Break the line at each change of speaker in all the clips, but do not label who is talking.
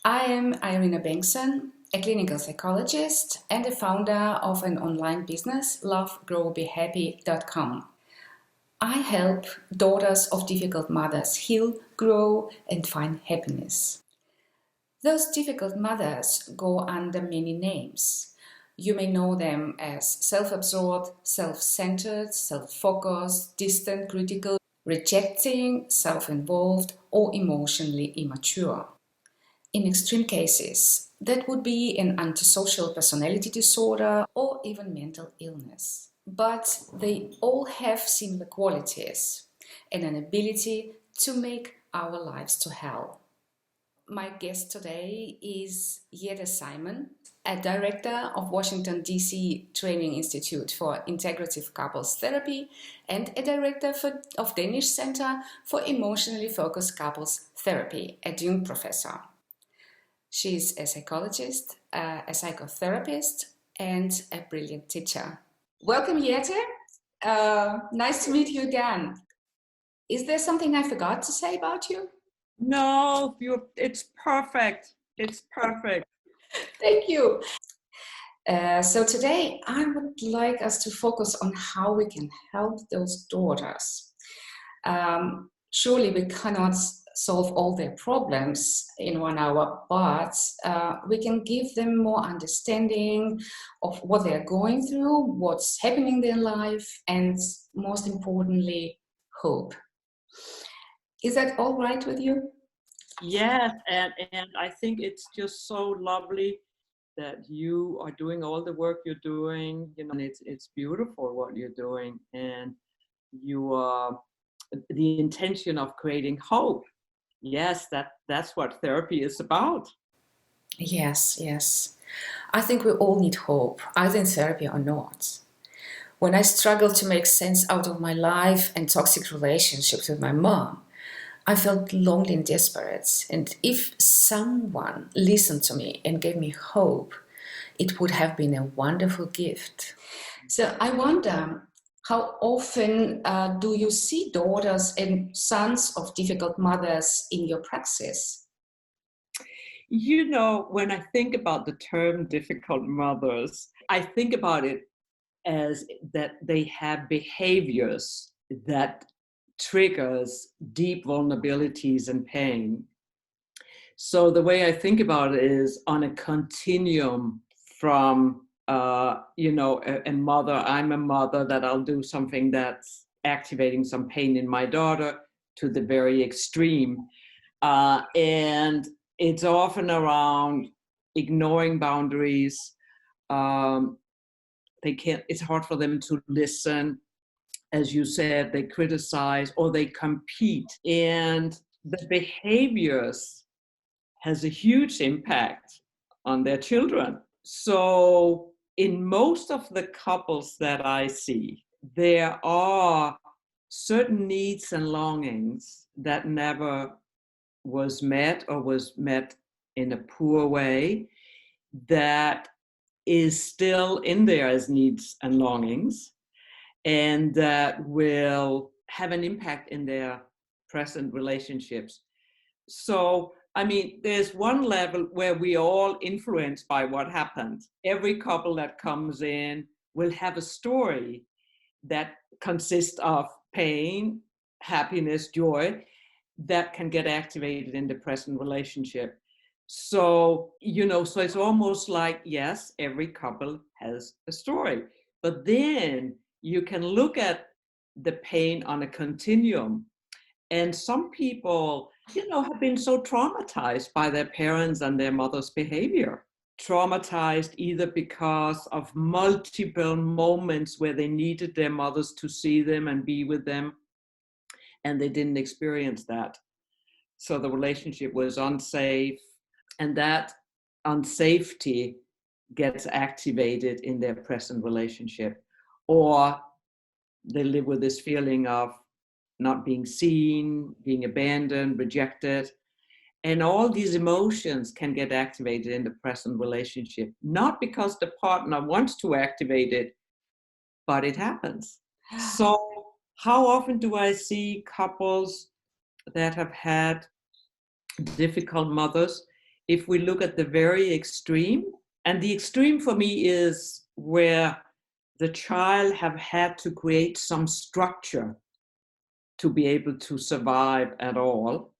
I am Irina Bengtsson, a clinical psychologist and the founder of an online business, lovegrowbehappy.com. I help daughters of difficult mothers heal, grow, and find happiness. Those difficult mothers go under many names. You may know them as self-absorbed, self-centered, self-focused, distant, critical, rejecting, self-involved, or emotionally immature. In extreme cases, that would be an antisocial personality disorder or even mental illness. But they all have similar qualities and an ability to make our lives to hell. My guest today is Jette Simon, a director of Washington, D.C. Training Institute for Integrative Couples Therapy and a director of Danish Center for Emotionally Focused Couples Therapy, a Jung professor. She's a psychologist, a psychotherapist, and a brilliant teacher. Welcome, Jette. Nice to meet you again. Is there something I forgot to say about you?
No, it's perfect. It's perfect.
Thank you. So today I would like us to focus on how we can help those daughters. Surely we cannot solve all their problems in 1 hour, but we can give them more understanding of what they're going through, what's happening in their life, and most importantly, hope. Is that all right with you?
Yes, and I think it's just so lovely that you are doing all the work you're doing, and it's beautiful what you're doing, and you are the intention of creating hope. Yes, that's what therapy is about.
Yes, yes. I think we all need hope, either in therapy or not. When I struggled to make sense out of my life and toxic relationships with my mom, I felt lonely and desperate. And if someone listened to me and gave me hope, it would have been a wonderful gift. So I wonder, how often do you see daughters and sons of difficult mothers in your praxis?
When I think about the term difficult mothers, I think about it as that they have behaviors that triggers deep vulnerabilities and pain. So the way I think about it is on a continuum from, a mother, I'm a mother, that I'll do something that's activating some pain in my daughter, to the very extreme. And it's often around ignoring boundaries. It's hard for them to listen. As you said, they criticize or they compete. And the behaviors has a huge impact on their children. So in most of the couples that I see, there are certain needs and longings that never was met or was met in a poor way, that is still in there as needs and longings, and that will have an impact in their present relationships. So, there's one level where we all influenced by what happened. Every couple that comes in will have a story that consists of pain, happiness, joy, that can get activated in the present relationship. So it's almost like, yes, every couple has a story, but then you can look at the pain on a continuum. And some people, have been so traumatized by their parents and their mother's behavior. Traumatized either because of multiple moments where they needed their mothers to see them and be with them, and they didn't experience that. So the relationship was unsafe, and that unsafety gets activated in their present relationship. Or they live with this feeling of not being seen, being abandoned, rejected. And all these emotions can get activated in the present relationship, not because the partner wants to activate it, but it happens. So how often do I see couples that have had difficult mothers? if we look at the very extreme, and the extreme for me is where the child have had to create some structure to be able to survive at all,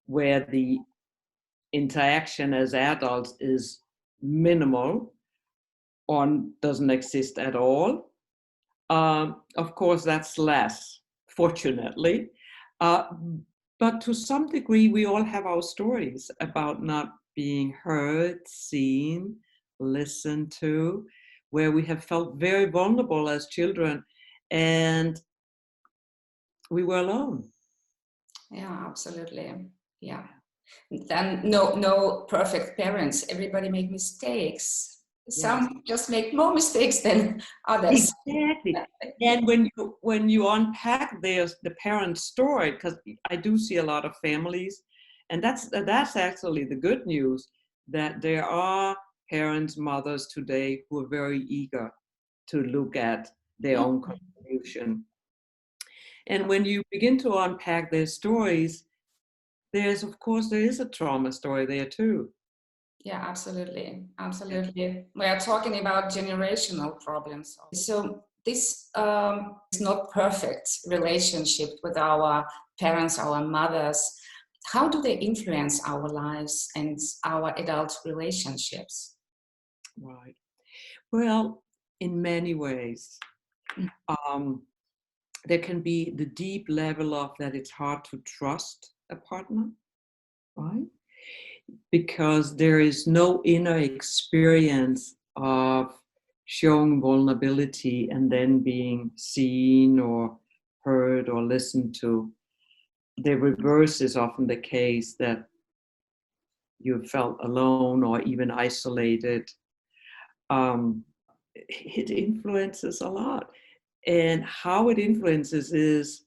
where the interaction as adults is minimal or doesn't exist at all. Of course, that's less, fortunately. Uh, but to some degree, we all have our stories about not being heard, seen, listened to, where we have felt very vulnerable as children and we were alone.
Yeah, absolutely. Yeah. Then no perfect parents. Everybody make mistakes. Some
Yes.
just make more mistakes than others.
Exactly. And when you unpack the parent's story, because I do see a lot of families, and that's actually the good news, that there are parents, mothers today who are very eager to look at their own contribution. And when you begin to unpack their stories, there is a trauma story there too.
Yeah, absolutely. Absolutely. We are talking about generational problems. So this is not perfect relationship with our parents, our mothers. How do they influence our lives and our adult relationships?
Right. Well, in many ways. Um, there can be the deep level of that it's hard to trust a partner, right? Because there is no inner experience of showing vulnerability and then being seen or heard or listened to. The reverse is often the case, that you felt alone or even isolated. It influences a lot. And how it influences is,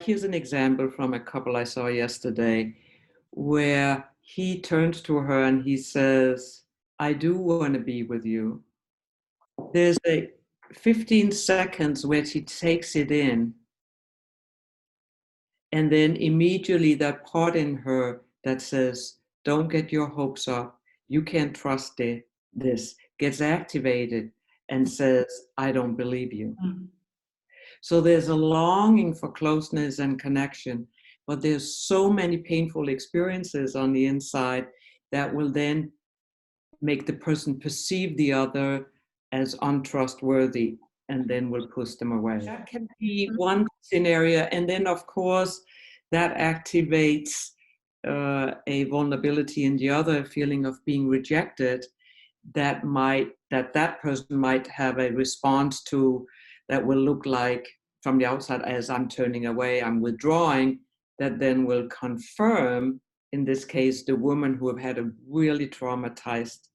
here's an example from a couple I saw yesterday where he turns to her and he says, I do want to be with you. There's a 15 seconds where she takes it in, and then immediately that part in her that says, don't get your hopes up, you can't trust this, gets activated and says, I don't believe you.
Mm.
So there's a longing for closeness and connection, but there's so many painful experiences on the inside that will then make the person perceive the other as untrustworthy and then will push them away. That can be one scenario. And then, of course, that activates a vulnerability in the other, feeling of being rejected, that person might have a response to, that will look like from the outside as I'm turning away, I'm withdrawing, that then will confirm, in this case, the woman who have had a really traumatized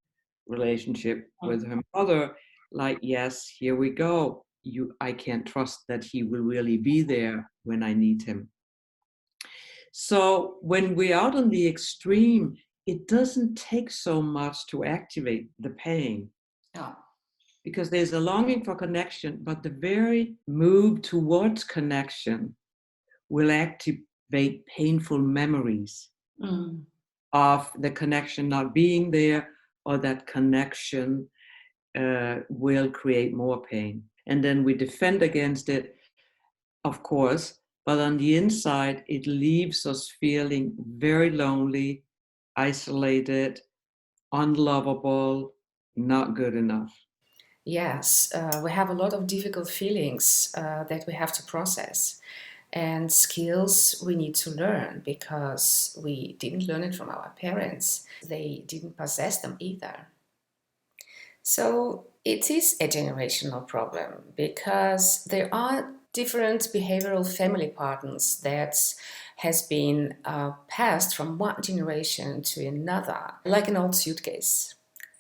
relationship with her mother, like, yes, here we go. I can't trust that he will really be there when I need him. So when we're out on the extreme, it doesn't take so much to activate the pain.
Yeah.
Because there's a longing for connection, but the very move towards connection will activate painful memories of the connection not being there, or that connection will create more pain. And then we defend against it, of course, but on the inside, it leaves us feeling very lonely, isolated, unlovable, not good enough.
Yes, we have a lot of difficult feelings that we have to process, and skills we need to learn because we didn't learn it from our parents. They didn't possess them either. So it is a generational problem because there are different behavioral family patterns that has been passed from one generation to another, like an old suitcase.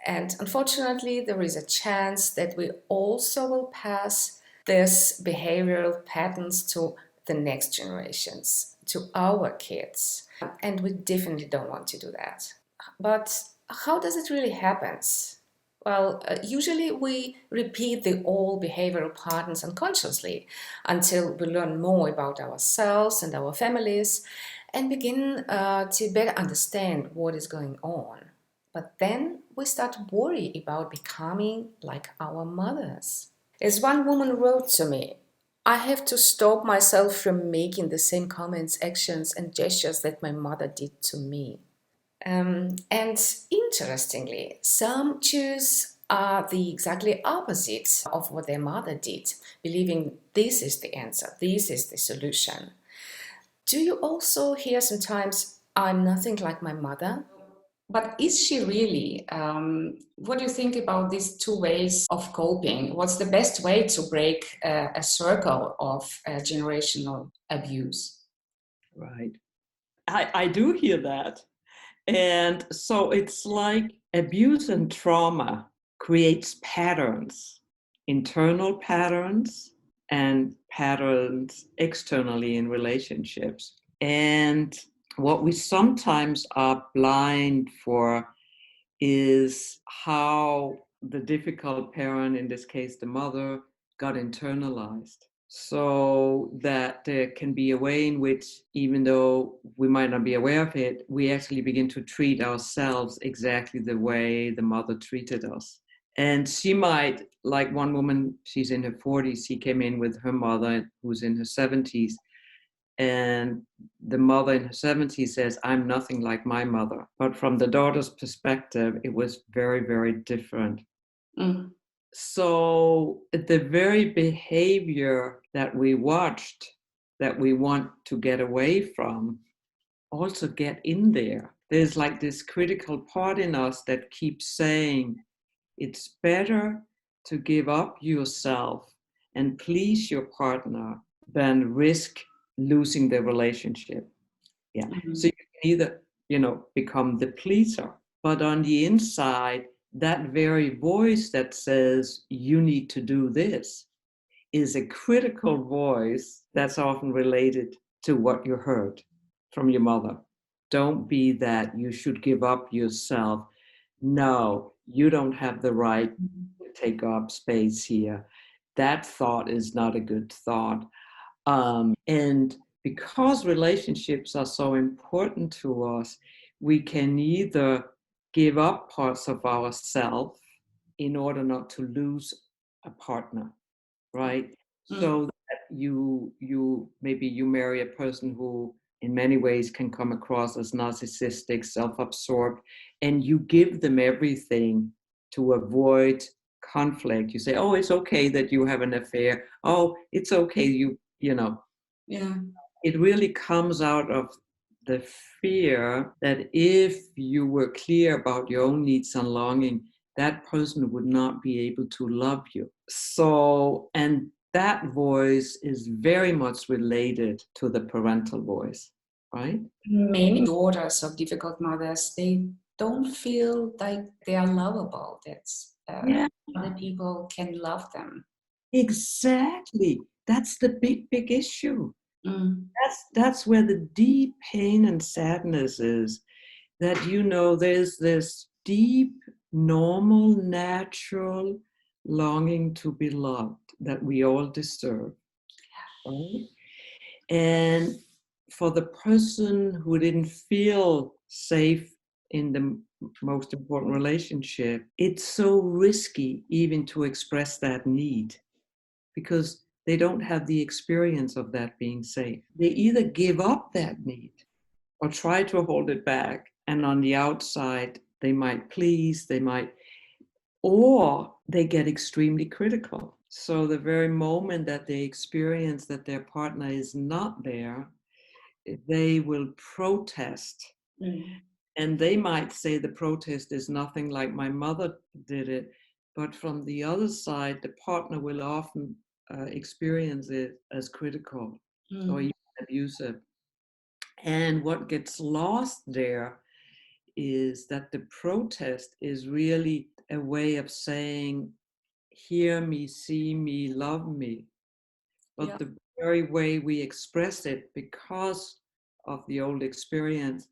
And unfortunately, there is a chance that we also will pass this behavioral patterns to the next generations, to our kids. And we definitely don't want to do that. But how does it really happen? Well, usually we repeat the old behavioral patterns unconsciously until we learn more about ourselves and our families and begin to better understand what is going on. But then we start to worry about becoming like our mothers. As one woman wrote to me, I have to stop myself from making the same comments, actions, and gestures that my mother did to me. And interestingly, some choose the exactly opposite of what their mother did, believing this is the answer, this is the solution. Do you also hear sometimes, I'm nothing like my mother? But is she really? What do you think about these two ways of coping? What's the best way to break a circle of generational abuse?
Right. I do hear that. And so it's like abuse and trauma creates patterns, internal patterns and patterns externally in relationships. And what we sometimes are blind for is how the difficult parent, in this case the mother, got internalized. So that there can be a way in which, even though we might not be aware of it, we actually begin to treat ourselves exactly the way the mother treated us. And she might, like one woman, she's in her 40s, she came in with her mother who's in her 70s, and the mother in her 70s says, I'm nothing like my mother. But from the daughter's perspective, it was very, very different.
Mm.
So the very behavior that we watched, that we want to get away from, also get in there. There's like this critical part in us that keeps saying, it's better to give up yourself and please your partner than risk losing the relationship. Yeah.
Mm.
So you can either, become the pleaser, but on the inside, that very voice that says you need to do this is a critical voice that's often related to what you heard from your mother. Don't be that you should give up yourself. No, you don't have the right to take up space here. That thought is not a good thought. And because relationships are so important to us, we can either give up parts of ourselves in order not to lose a partner, right?
Mm.
So that you maybe you marry a person who in many ways can come across as narcissistic, self-absorbed, and you give them everything to avoid conflict. You say, oh, it's okay that you have an affair. Oh, it's okay, you know.
Yeah.
It really comes out of the fear that if you were clear about your own needs and longing, that person would not be able to love you. So, and that voice is very much related to the parental voice, right?
Many daughters of difficult mothers, they don't feel like they are lovable, that
Yeah,
other people can love them.
exactly. That's the big, big issue.
Mm.
That's where the deep pain and sadness is. That there's this deep, normal, natural longing to be loved that we all deserve, right? And for the person who didn't feel safe in the most important relationship, it's so risky even to express that need because they don't have the experience of that being safe. They either give up that need or try to hold it back. And on the outside, they might please, or they get extremely critical. So the very moment that they experience that their partner is not there, they will protest.
Mm.
And they might say the protest is nothing like my mother did it. But from the other side, the partner will often experience it as critical or
Mm.
even abusive. And what gets lost there is that the protest is really a way of saying, hear me, see me, love me.
Yeah.
But the very way we express it, because of the old experience,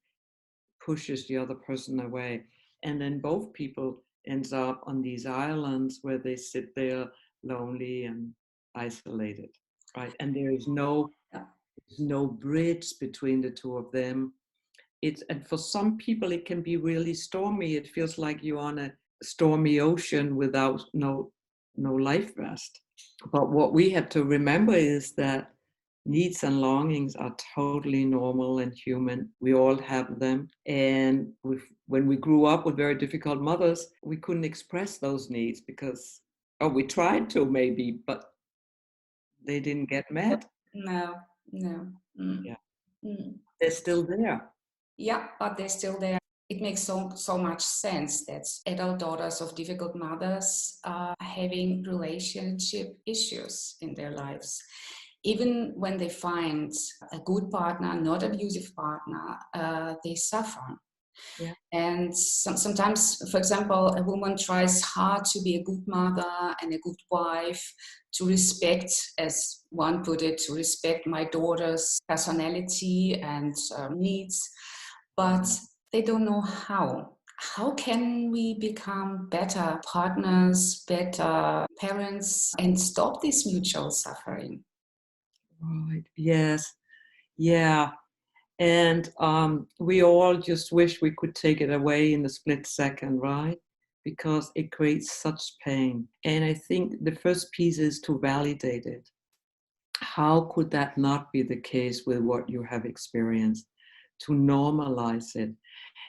pushes the other person away. And then both people ends up on these islands where they sit there lonely and isolated, right? And there is no
Yeah.
bridge between the two of them. And for some people it can be really stormy. It feels like you're on a stormy ocean without no life vest. But what we have to remember is that needs and longings are totally normal and human. We all have them. And when we grew up with very difficult mothers, we couldn't express those needs because, oh, we tried to maybe, but they didn't get met.
No, no. Mm.
Yeah,
Mm.
they're still there.
Yeah, but they're still there. It makes so much sense that adult daughters of difficult mothers are having relationship issues in their lives. Even when they find a good partner, not abusive partner, they suffer.
Yeah.
And sometimes, for example, a woman tries hard to be a good mother and a good wife, to respect, as one put it, to respect my daughter's personality and needs, but they don't know how. How can we become better partners, better parents, and stop this mutual suffering?
Right. Yes. Yeah. And we all just wish we could take it away in a split second, right? Because it creates such pain. And I think the first piece is to validate it. How could that not be the case with what you have experienced? To normalize it.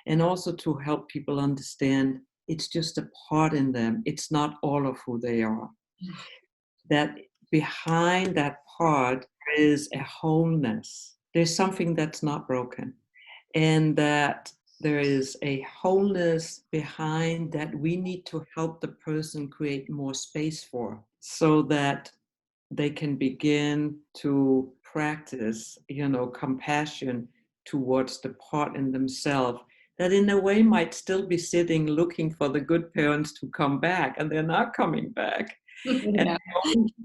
And also to help people understand it's just a part in them. It's not all of who they are. That behind that part is a wholeness. There's something that's not broken. And that there is a wholeness behind that we need to help the person create more space for, so that they can begin to practice, compassion towards the part in themselves that in a way might still be sitting looking for the good parents to come back, and they're not coming back. And
Yeah.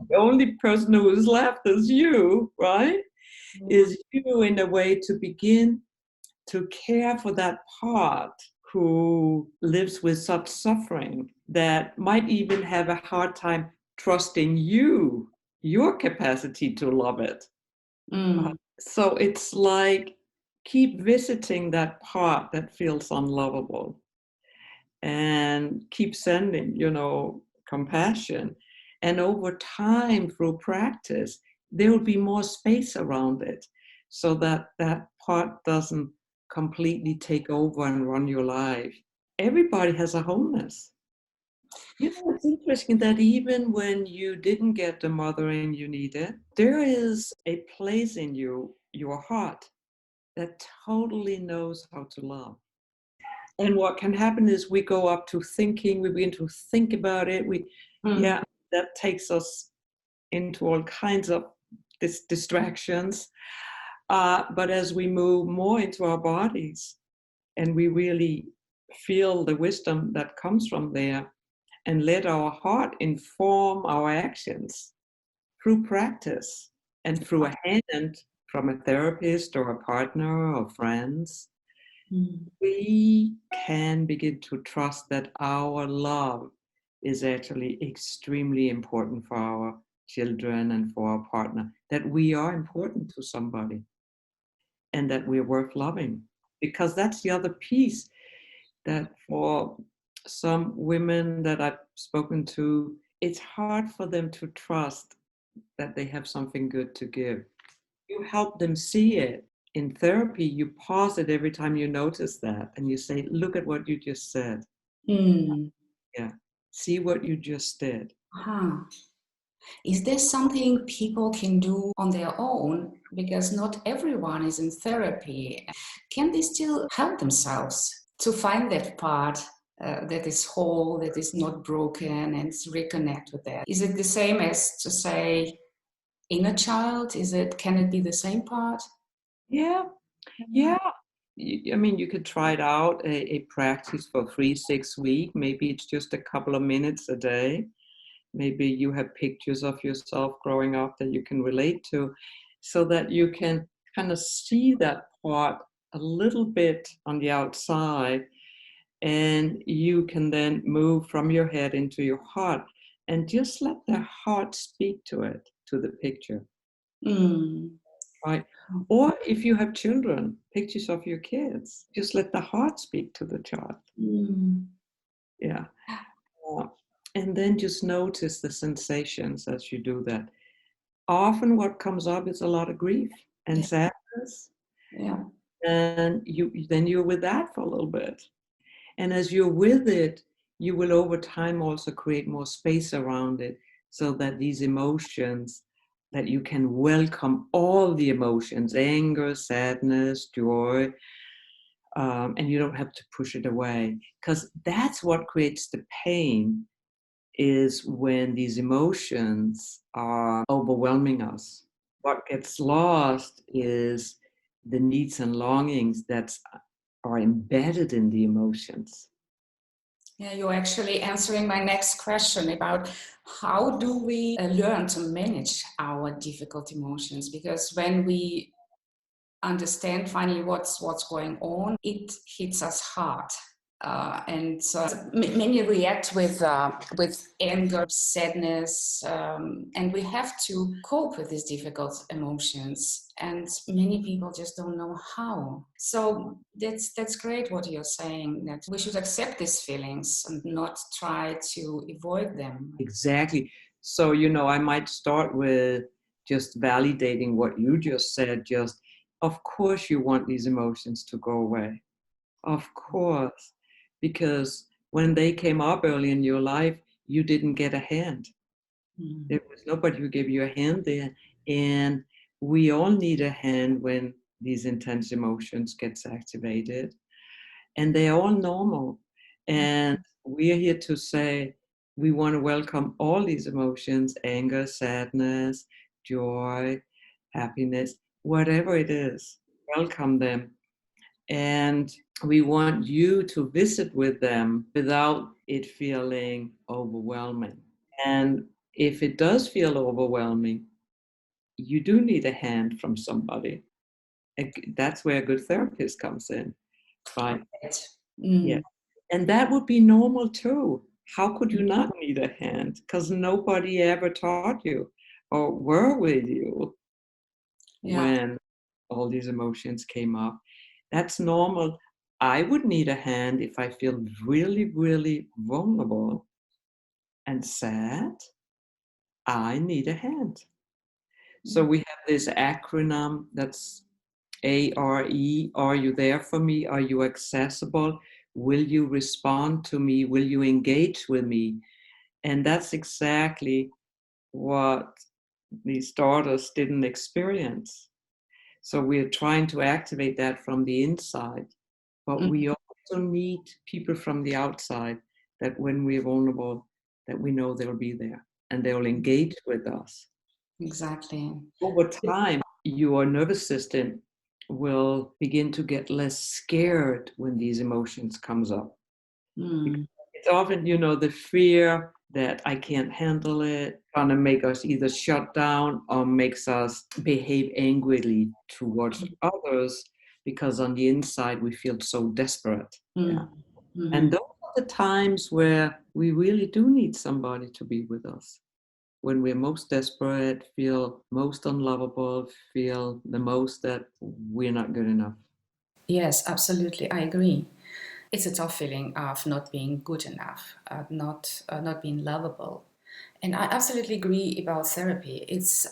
the only person who is left is you, right? Is you, in a way, to begin to care for that part who lives with such suffering that might even have a hard time trusting you, your capacity to love it.
Mm.
So it's like keep visiting that part that feels unlovable and keep sending, compassion. And over time, through practice, there will be more space around it so that that part doesn't completely take over and run your life. Everybody has a wholeness. It's interesting that even when you didn't get the mothering you needed, there is a place in you, your heart, that totally knows how to love. And what can happen is we go up to thinking, we begin to think about it.
Mm.
That takes us into all kinds of distractions. But as we move more into our bodies and we really feel the wisdom that comes from there and let our heart inform our actions through practice and through a hand from a therapist or a partner or friends,
Mm.
we can begin to trust that our love is actually extremely important for our children and for our partner, that we are important to somebody and that we're worth loving. Because that's the other piece, that for some women that I've spoken to, it's hard for them to trust that they have something good to give. You help them see it. In therapy, you pause it every time you notice that and you say, look at what you just said.
Mm.
Yeah. See what you just did.
Huh. Is there something people can do on their own? Because not everyone is in therapy. Can they still help themselves to find that part that is whole, that is not broken, and reconnect with that? Is it the same as to say inner child? Can it be the same part?
Yeah. Yeah. I mean, you could try it out, a practice for 3-6 weeks. Maybe it's just a couple of minutes a day. Maybe you have pictures of yourself growing up that you can relate to, so that you can kind of see that part a little bit on the outside, and you can then move from your head into your heart and just let the heart speak to it, to the picture.
Mm.
right? Or if you have children, pictures of your kids, just let the heart speak to the child.
Mm.
Yeah. Uh, and then just notice the sensations as you do that. Often what comes up is a lot of grief and
Yeah.
sadness.
Yeah.
And you're with that for a little bit. And as you're with it, you will over time also create more space around it so that these emotions, that you can welcome all the emotions, anger, sadness, joy, and you don't have to push it away. Because that's what creates the pain, is when these emotions are overwhelming us. What gets lost is the needs and longings that are embedded in the emotions.
Yeah, you're actually answering my next question about how do we learn to manage our difficult emotions? Because when we understand finally what's going on, it hits us hard. And many react with anger, sadness, and we have to cope with these difficult emotions. And many people just don't know how. So that's great what you're saying, that we should accept these feelings and not try to avoid them.
Exactly. So, I might start with just validating what you just said. Just, of course, you want these emotions to go away. Of course. Because when they came up early in your life, you didn't get a hand.
Mm.
There was nobody who gave you a hand there. And we all need a hand when these intense emotions gets activated. And they're all normal. And we are here to say we want to welcome all these emotions: anger, sadness, joy, happiness, whatever it is, welcome them. And we want you to visit with them without it feeling overwhelming. And if it does feel overwhelming, you do need a hand from somebody. That's where a good therapist comes in, right?
Right.
Yeah.
Mm.
And that would be normal too. How could you not need a hand? Because nobody ever taught you or were with you
Yeah.
when all these emotions came up. That's normal. I would need a hand if I feel really, really vulnerable and sad. I need a hand. So we have this acronym that's ARE. Are you there for me? Are you accessible? Will you respond to me? Will you engage with me? And that's exactly what these daughters didn't experience. So we're trying to activate that from the inside. But
Mm.
we also need people from the outside, that when we're vulnerable, that we know they'll be there and they'll engage with us.
Exactly.
Over time, your nervous system will begin to get less scared when these emotions comes up.
Mm.
It's often, the fear that I can't handle it, trying to make us either shut down or makes us behave angrily towards others, because on the inside we feel so desperate. Yeah.
Mm.
And
Mm.
those are the times where we really do need somebody to be with us. When we're most desperate, feel most unlovable, feel the most that we're not good enough.
Yes, absolutely. I agree. It's a tough feeling of not being good enough, not being lovable. And I absolutely agree about therapy. It's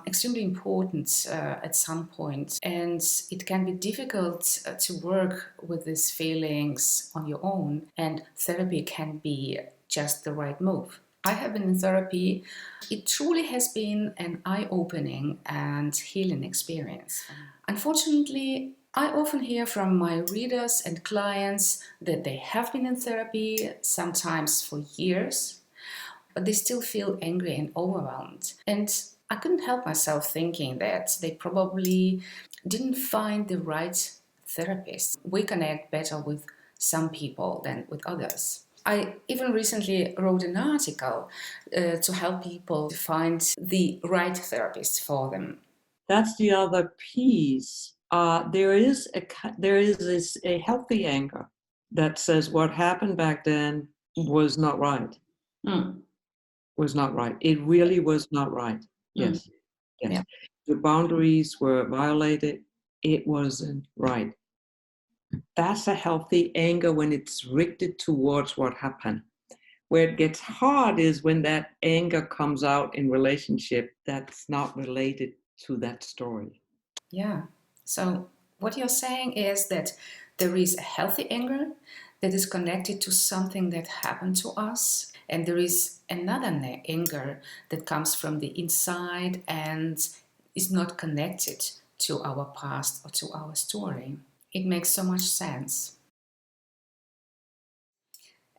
extremely important at some point, and it can be difficult to work with these feelings on your own. And therapy can be just the right move. I have been in therapy. It truly has been an eye-opening and healing experience. Unfortunately, I often hear from my readers and clients that they have been in therapy, sometimes for years, but they still feel angry and overwhelmed. And I couldn't help myself thinking that they probably didn't find the right therapist. We connect better with some people than with others. I even recently wrote an article to help people to find the right therapist for them.
That's the other piece. There is a healthy anger that says what happened back then was not right.
Mm.
Was not right. It really was not right.
Mm.
Yes, yes.
Yeah.
the boundaries were violated, it wasn't right. That's a healthy anger when it's directed towards what happened. Where it gets hard is when that anger comes out in relationship that's not related to that story.
Yeah. So what you're saying is that there is a healthy anger that is connected to something that happened to us, and there is another anger that comes from the inside and is not connected to our past or to our story. It makes so much sense.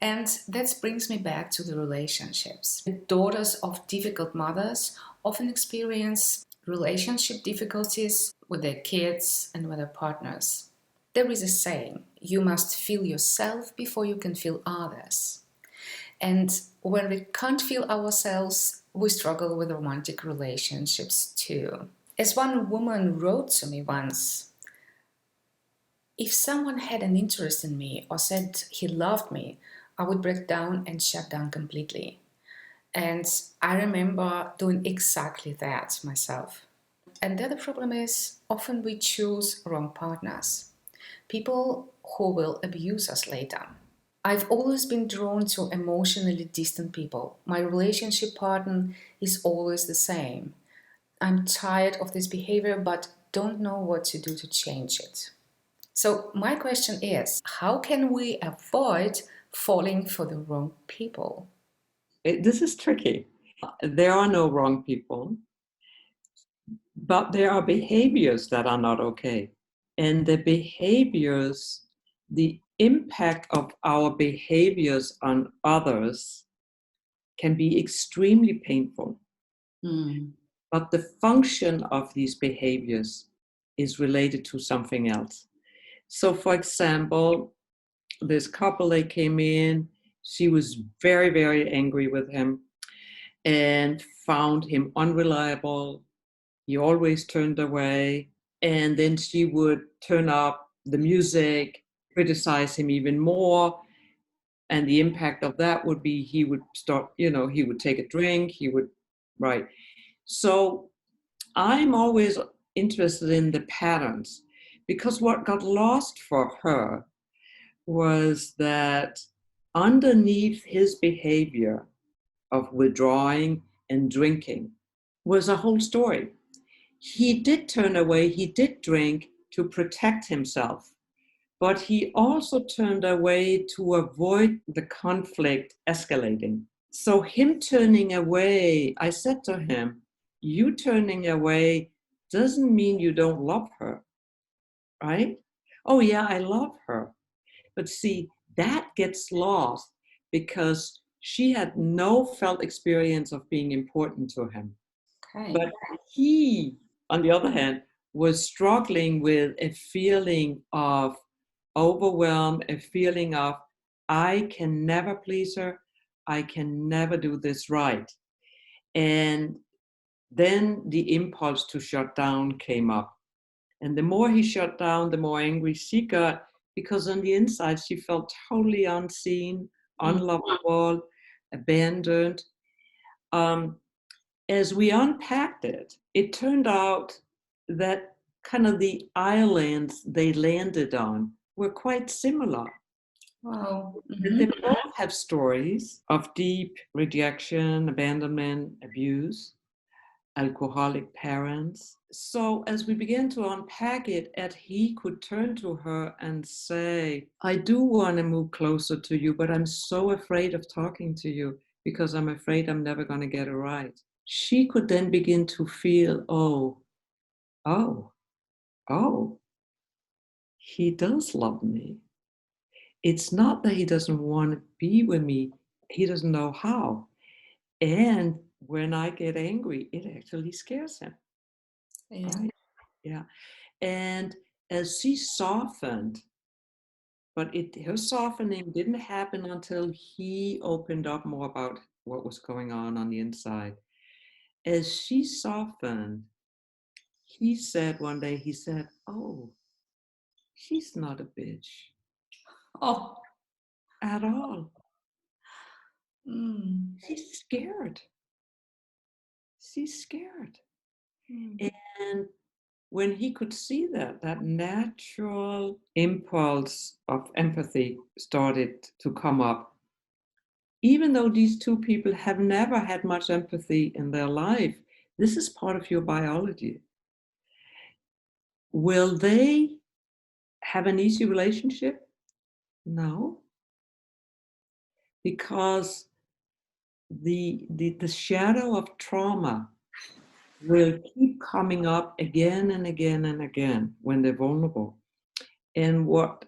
And that brings me back to the relationships. The daughters of difficult mothers often experience relationship difficulties with their kids and with their partners. There is a saying, you must feel yourself before you can feel others. And when we can't feel ourselves, we struggle with romantic relationships too. As one woman wrote to me once, if someone had an interest in me or said he loved me, I would break down and shut down completely. And I remember doing exactly that myself. And the other problem is often we choose wrong partners, people who will abuse us later. I've always been drawn to emotionally distant people. My relationship partner is always the same. I'm tired of this behavior but don't know what to do to change it. So, my question is how can we avoid falling for the wrong people?
This is tricky. There are no wrong people, but there are behaviors that are not okay. And the behaviors, the impact of our behaviors on others can be extremely painful.
Mm.
But the function of these behaviors is related to something else. So, for example, this couple, they came in, she was very, very angry with him and found him unreliable. He always turned away. And then she would turn up the music, criticize him even more. And the impact of that would be he would start, he would take a drink, right. So I'm always interested in the patterns because what got lost for her was that underneath his behavior of withdrawing and drinking was a whole story. He did turn away, he did drink to protect himself, but he also turned away to avoid the conflict escalating. So, him turning away, I said to him, you turning away doesn't mean you don't love her, right? Oh, yeah, I love her. But see, that gets lost because she had no felt experience of being important to him.
Okay.
But he, on the other hand, was struggling with a feeling of overwhelm, a feeling of, I can never please her. I can never do this right. And then the impulse to shut down came up. And the more he shut down, the more angry she got because on the inside, she felt totally unseen,
Mm.
unlovable, abandoned. Um, as we unpacked it, it turned out that kind of the islands they landed on were quite similar.
Wow.
They both have stories of deep rejection, abandonment, abuse, alcoholic parents. So as we began to unpack it, Ed, he could turn to her and say, I do want to move closer to you, but I'm so afraid of talking to you because I'm afraid I'm never going to get it right. She could then begin to feel, oh, oh, he does love me. It's not that he doesn't want to be with me, he doesn't know how. And when I get angry, it actually scares him.
Yeah.
Right? Yeah. And as she softened, but her softening didn't happen until he opened up more about what was going on the inside. As she softened, he said one day, he said, oh, she's not a bitch
Oh.
at all.
Mm.
She's scared. She's scared.
Mm.
when he could see that natural impulse of empathy started to come up, even though these two people have never had much empathy in their life, this is part of your biology. Will they have an easy relationship? No, because the shadow of trauma will keep coming up again and again and again when they're vulnerable. And what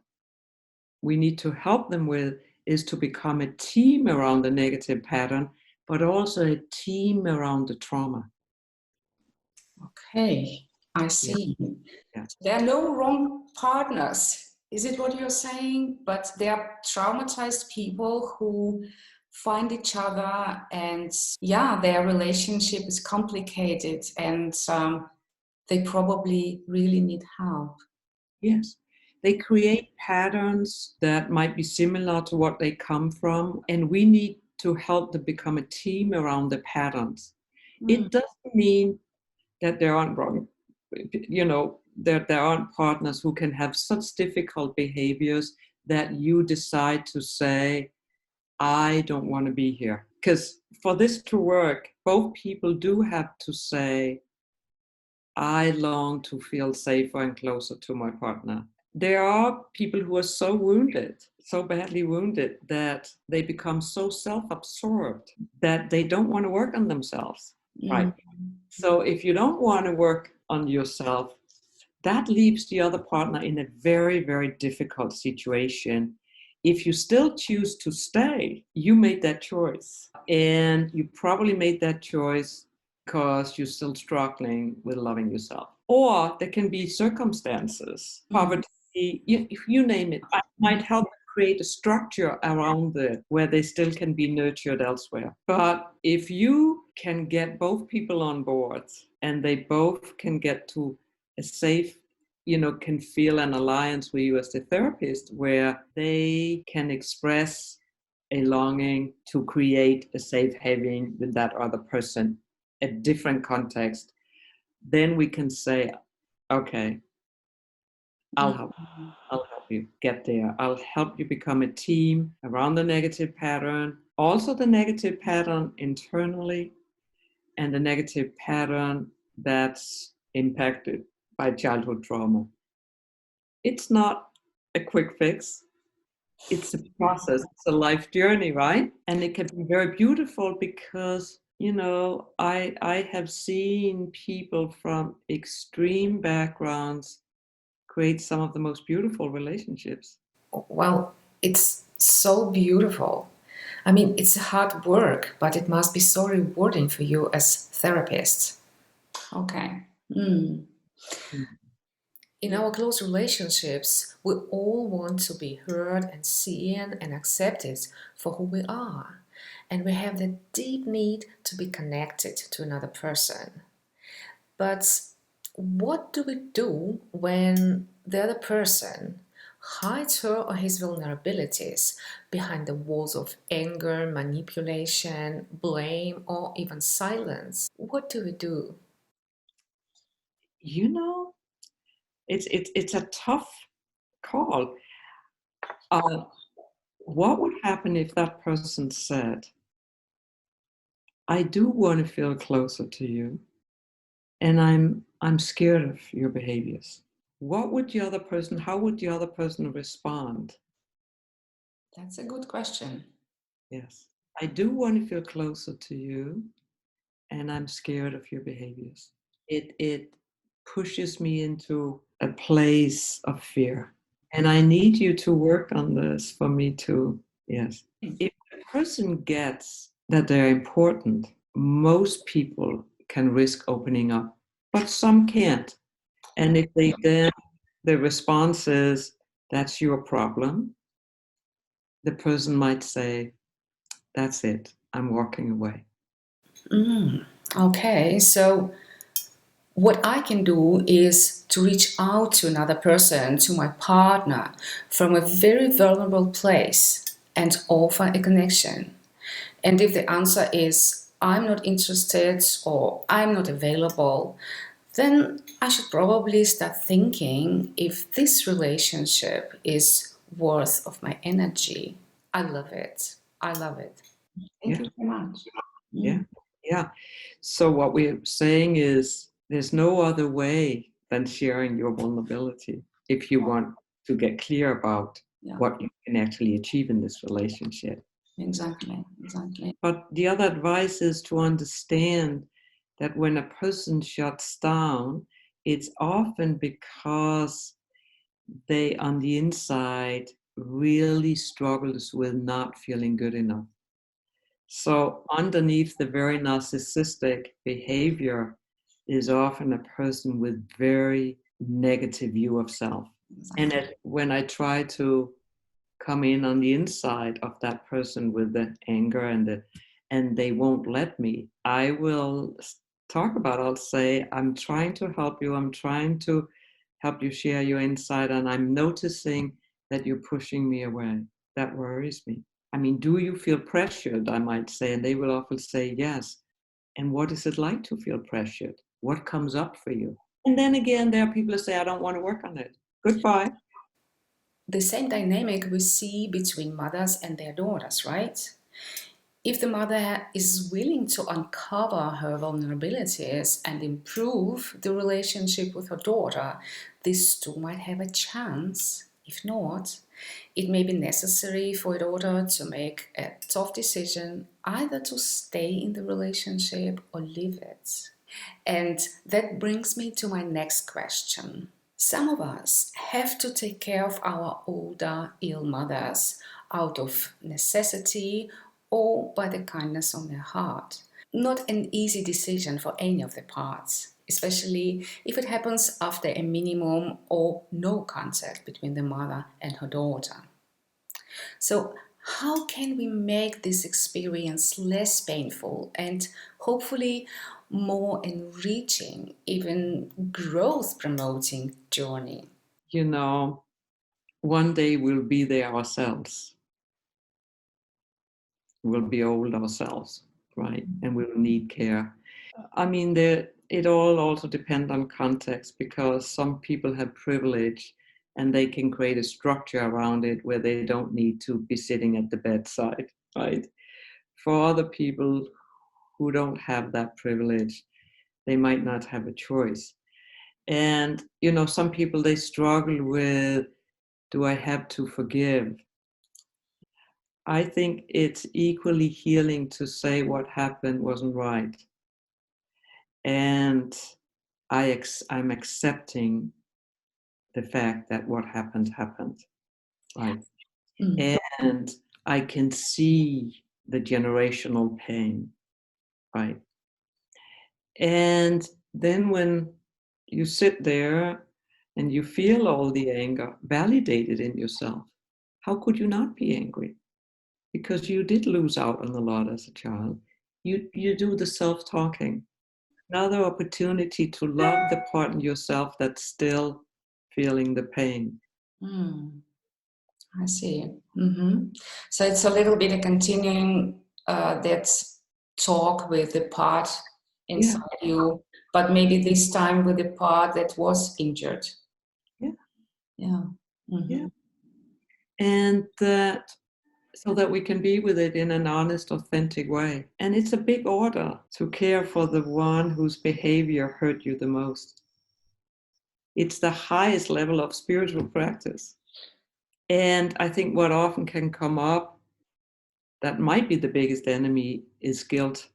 we need to help them with is to become a team around the negative pattern, but also a team around the trauma.
Okay, I
Yeah.
see.
Yeah.
There are no wrong partners. Is it what you're saying? But they are traumatized people who find each other, and yeah, their relationship is complicated, and they probably really need help.
Yes. They create patterns that might be similar to what they come from, and we need to help them become a team around the patterns. It doesn't mean that there aren't wrong, that there aren't partners who can have such difficult behaviors that you decide to say, I don't want to be here. Because for this to work, both people do have to say, I long to feel safer and closer to my partner. There are people who are so wounded, so badly wounded, that they become so self-absorbed that they don't want to work on themselves. Right. So if you don't want to work on yourself, that leaves the other partner in a very, very difficult situation. If you still choose to stay, you made that choice. And you probably made that choice because you're still struggling with loving yourself. Or there can be circumstances, poverty, if you name it, might help create a structure around it where they still can be nurtured elsewhere. But if you can get both people on board and they both can get to a safe, can feel an alliance with you as the therapist where they can express a longing to create a safe haven with that other person, a different context, then we can say, okay, I'll help you get there. I'll help you become a team around the negative pattern, also the negative pattern internally, and the negative pattern that's impacted by childhood trauma. It's not a quick fix. It's a process. It's a life journey, right? And it can be very beautiful because, I have seen people from extreme backgrounds create some of the most beautiful relationships.
Well, it's so beautiful. I mean, it's hard work, but it must be so rewarding for you as therapists. Okay. In our close relationships, we all want to be heard and seen and accepted for who we are. And we have the deep need to be connected to another person. But what do we do when the other person hides her or his vulnerabilities behind the walls of anger, manipulation, blame, or even silence? What do we do?
You know, it's a tough call. What would happen if that person said, I do want to feel closer to you, and I'm scared of your behaviors? How would the other person respond?
That's a good question.
Yes. I do want to feel closer to you, and I'm scared of your behaviors. It pushes me into a place of fear. And I need you to work on this for me too. Yes. If a person gets that they're important, most people can risk opening up, but some can't. And if they then, the response is, that's your problem, the person might say, that's it, I'm walking away.
Okay, so what I can do is to reach out to another person, to my partner, from a very vulnerable place and offer a connection. And if the answer is, I'm not interested or I'm not available, then I should probably start thinking if this relationship is worth of my energy. I love it. I love it. Thank
Yeah,
you so much.
yeah,
Mm.
yeah. So what we're saying is there's no other way than sharing your vulnerability if you want to get clear about
Yeah,
what you can actually achieve in this relationship.
exactly, exactly.
But the other advice is to understand that when a person shuts down, it's often because they on the inside really struggles with not feeling good enough. So underneath the very narcissistic behavior is often a person with very negative view of self. And
Exactly.
when I try to come in on the inside of that person with the anger and they won't let me, I will talk about, I'll say, I'm trying to help you, I'm trying to help you share your insight, and I'm noticing that you're pushing me away. That worries me. I mean, do you feel pressured? I might say, and they will often say yes. And what is it like to feel pressured? What comes up for you? And then again, there are people who say, I don't want to work on it. Goodbye.
The same dynamic we see between mothers and their daughters, right? If the mother is willing to uncover her vulnerabilities and improve the relationship with her daughter, these two might have a chance. If not, it may be necessary for a daughter to make a tough decision either to stay in the relationship or leave it. And that brings me to my next question. Some of us have to take care of our older, ill mothers out of necessity or by the kindness of their heart. Not an easy decision for any of the parts, especially if it happens after a minimum or no contact between the mother and her daughter. So, how can we make this experience less painful and hopefully more enriching, even growth promoting journey?
You know, one day we'll be there ourselves. We'll be old ourselves, right? And we'll need care. I mean, it all also depends on context because some people have privilege and they can create a structure around it where they don't need to be sitting at the bedside, right? For other people who don't have that privilege, they might not have a choice. And, some people, they struggle with, do I have to forgive? I think it's equally healing to say what happened wasn't right. And I'm accepting the fact that what happened happened, right?
Mm.
And I can see the generational pain, right? And then when you sit there and you feel all the anger, validate it in yourself. How could you not be angry? Because you did lose out on a lot as a child. You do the self-talking. Another opportunity to love the part in yourself that's still feeling the pain.
Mm. I see. So it's a little bit a continuing that talk with the part
Yeah,
inside you, but maybe this time with the part that was injured.
yeah,
Yeah.
yeah.
Hmm.
And that so that we can be with it in an honest, authentic way. And it's a big order to care for the one whose behavior hurt you the most. It's the highest level of spiritual practice. And I think what often can come up that might be the biggest enemy is guilt.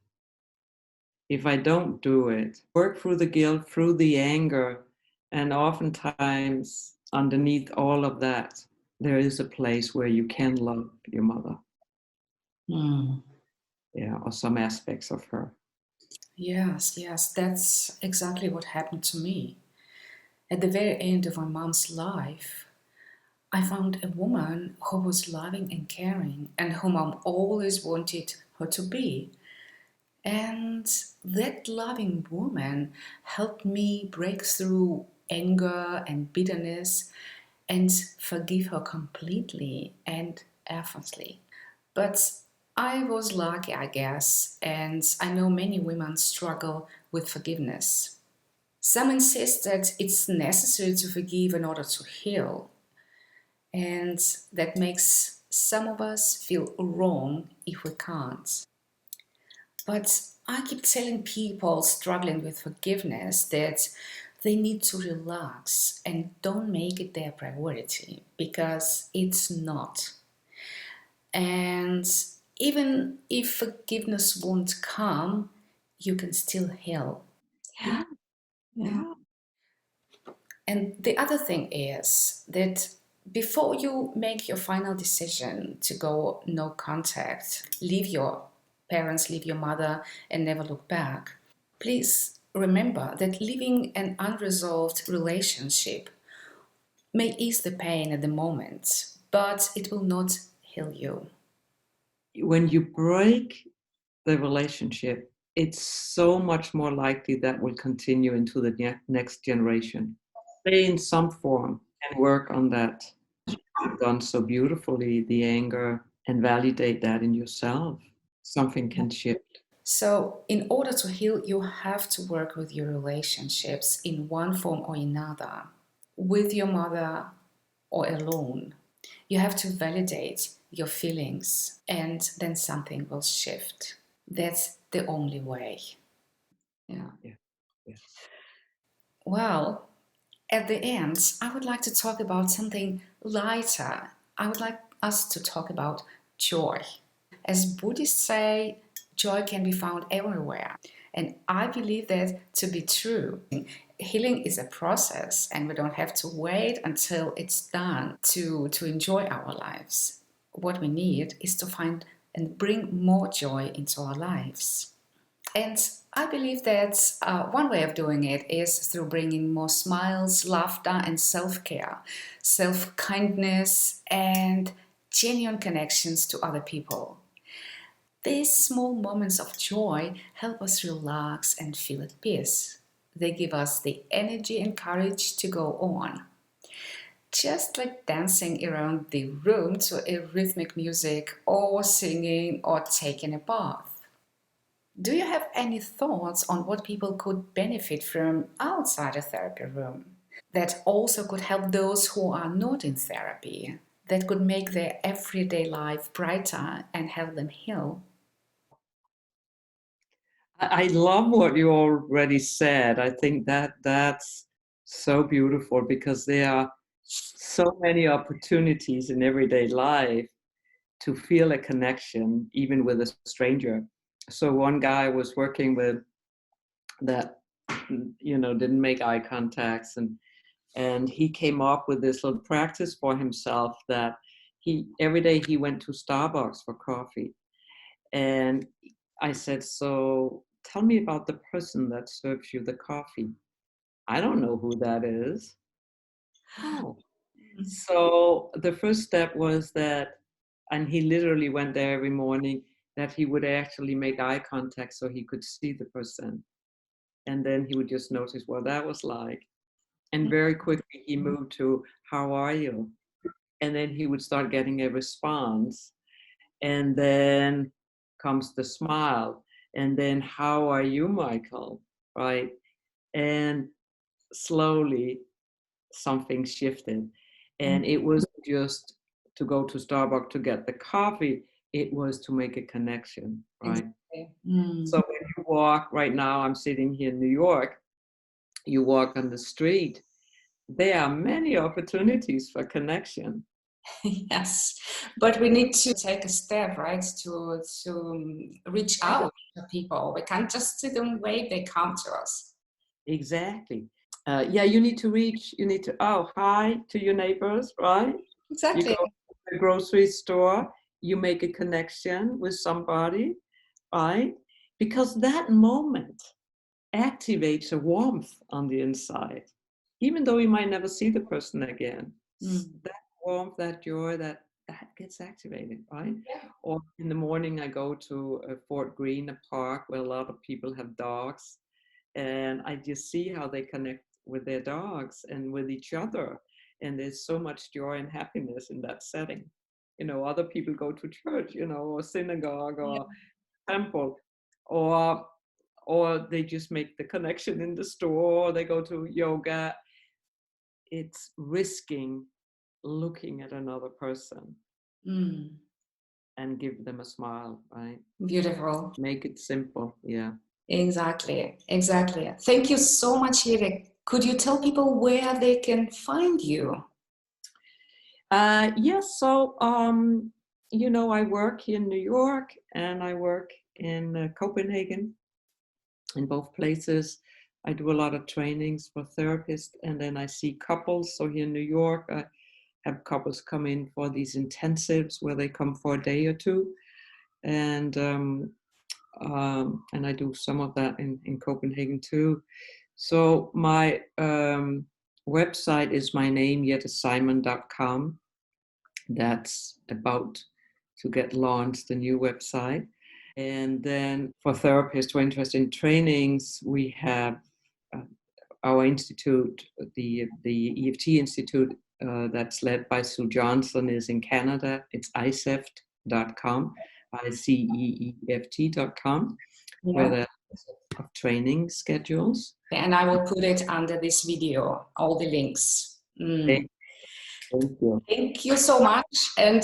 If I don't do it, work through the guilt, through the anger, and oftentimes underneath all of that, there is a place where you can love your mother,
Mm.
yeah, or some aspects of her.
Yes, yes, that's exactly what happened to me. At the very end of my mom's life, I found a woman who was loving and caring and whom I always wanted her to be. And that loving woman helped me break through anger and bitterness and forgive her completely and effortlessly. But I was lucky, I guess, and I know many women struggle with forgiveness. Some insist that it's necessary to forgive in order to heal, and that makes some of us feel wrong if we can't. But I keep telling people struggling with forgiveness that they need to relax and don't make it their priority because it's not. And even if forgiveness won't come, you can still heal.
Yeah,
Mm.
yeah.
And the other thing is that before you make your final decision to go no contact, leave your parents, leave your mother, and never look back, please remember that leaving an unresolved relationship may ease the pain at the moment, but it will not heal you.
When you break the relationship, it's so much more likely that will continue into the next generation. They, in some form, can work on that. You've done so beautifully, the anger, and validate that in yourself. Something can shift.
So, in order to heal, you have to work with your relationships in one form or another, with your mother or alone. You have to validate your feelings, and then something will shift. That's the only way. Yeah.
Yeah. Yeah.
Well, at the end, I would like to talk about something lighter. I would like us to talk about joy. As Buddhists say, joy can be found everywhere. And I believe that to be true. Healing is a process, and we don't have to wait until it's done to enjoy our lives. What we need is to find and bring more joy into our lives. And I believe that one way of doing it is through bringing more smiles, laughter, and self care, self kindness, and genuine connections to other people. These small moments of joy help us relax and feel at peace. They give us the energy and courage to go on. Just like dancing around the room to a rhythmic music, or singing, or taking a bath. Do you have any thoughts on what people could benefit from outside a therapy room? That also could help those who are not in therapy, that could make their everyday life brighter and help them heal?
I love what you already said. I think that that's so beautiful because there are so many opportunities in everyday life to feel a connection, even with a stranger. So one guy I was working with that didn't make eye contacts, and he came up with this little practice for himself that he every day he went to Starbucks for coffee. And I said, so tell me about the person that serves you the coffee. I don't know who that is. Oh. So the first step was that, and he literally went there every morning, that he would actually make eye contact so he could see the person. And then he would just notice what that was like. And very quickly he moved to, how are you? And then he would start getting a response. And then comes the smile. And then, how are you, Michael? Right? And slowly something shifted. And it was just to go to Starbucks to get the coffee, it was to make a connection, right?
Exactly. Mm.
So when you walk, right now I'm sitting here in New York, you walk on the street, there are many opportunities for connection.
Yes, but we need to take a step, right, to reach
Yeah,
out to people. We can't just sit and wait; they come to us.
exactly. Yeah, you need to, oh, hi to your neighbors, right? You go
Exactly.
to the grocery store, you make a connection with somebody, right? Because that moment activates a warmth on the inside, even though you might never see the person again.
Mm.
That warmth, that joy, that gets activated, right? Or in the morning, I go to Fort Greene, a park where a lot of people have dogs, and I just see how they connect with their dogs and with each other. And there's so much joy and happiness in that setting. Other people go to church, or synagogue
Yeah.
or temple, or or they just make the connection in the store, or they go to yoga. It's risking looking at another person and give them a smile, right?
Beautiful.
Make it simple. Yeah.
Exactly. Thank you so much, Jette. Could you tell people where they can find you?
Yes. So, I work in New York and I work in Copenhagen. In both places, I do a lot of trainings for therapists, and then I see couples. So here in New York, I have couples come in for these intensives where they come for a day or two, and I do some of that in Copenhagen too. So my website is my name, jettesimon.com. That's about to get launched, the new website. And then for therapists who are interested in trainings, we have our institute, the EFT Institute, that's led by Sue Johnson, is in Canada. It's ICEFT.com, ICEEFT.com, where there's training schedules.
And I will put it under this video, all the links.
Thank you.
Thank you so much. And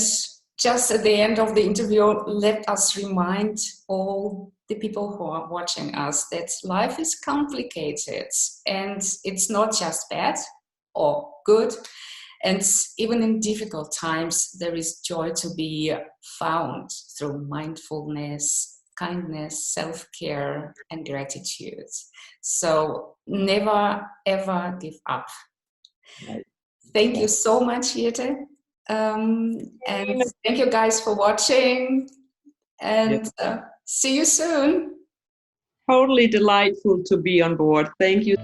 just at the end of the interview, let us remind all the people who are watching us that life is complicated and it's not just bad or good. And even in difficult times, there is joy to be found through mindfulness, kindness, self-care, and gratitude. So never, ever give up.
Right.
Thank you so much, Jette. And thank you guys for watching, and see you soon.
Totally delightful to be on board. Thank you.